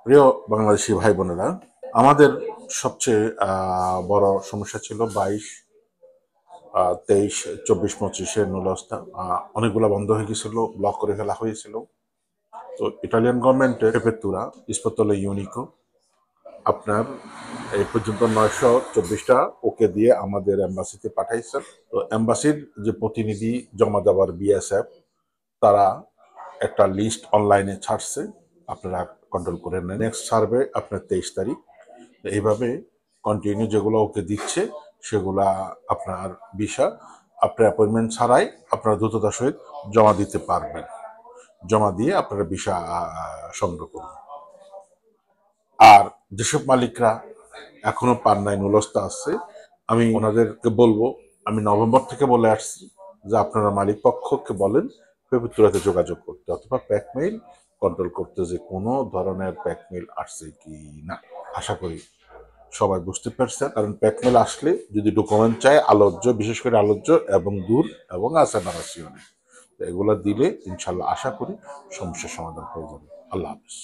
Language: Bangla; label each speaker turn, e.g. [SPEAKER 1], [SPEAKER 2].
[SPEAKER 1] প্রিয় বাংলাদেশি ভাই বোনেরা, আমাদের সবচেয়ে বড় সমস্যা ছিল 22, 23, 24, 25-এর নূল্যস্তা। অনেকগুলো বন্ধ হয়ে গেছিল, ব্লক করে ফেলা হয়েছিল। তো ইটালিয়ান গভর্নমেন্টের পেপেতুরা ইস্পতলে ইউনিকো আপনার এই পর্যন্ত 924টা ওকে দিয়ে আমাদের এম্বাসিতে পাঠাইছেন। তো এম্বাসির যে প্রতিনিধি জমা দেওয়ার বিএসএফ, তারা একটা লিস্ট অনলাইনে ছাড়ছে, আপনারা কন্ট্রোল করে নেন। নেক্সট সার্ভে আপনার 23 তারিখ। এইভাবে কন্টিনিউ যেগুলো ওকে দিচ্ছে সেগুলা আপনার ভিসা আপনার অ্যাপয়েন্টমেন্ট ছাড়াই আপনারা দ্রুততার সহিত জমা দিতে পারবেন। জমা দিয়ে আপনারা ভিসা সংগ্রহ করুন। আর যেসব মালিকরা এখনো পান নাই, নুলস্তা আছে, আমি ওনাদেরকে বলবো, আমি নভেম্বর থেকে বলে আসছি যে আপনারা মালিক পক্ষকে বলেন পেপুতুরাতে যোগাযোগ করতে অথবা প্যাকমেইল কন্ট্রোল করতে, যে কোনো ধরনের প্যাকমেইল আসছে কি না। আশা করি সবাই বুঝতে পারছেন, কারণ প্যাকমেল আসলে যদি ডকুমেন্ট চায় আলোচ্য, বিশেষ করে আলোচ্য এবং দূর এবং আসানারাসিওনে, এগুলো দিলে ইনশাল্লাহ আশা করি সমস্যার সমাধান হয়ে যাবে। আল্লাহ হাফিজ।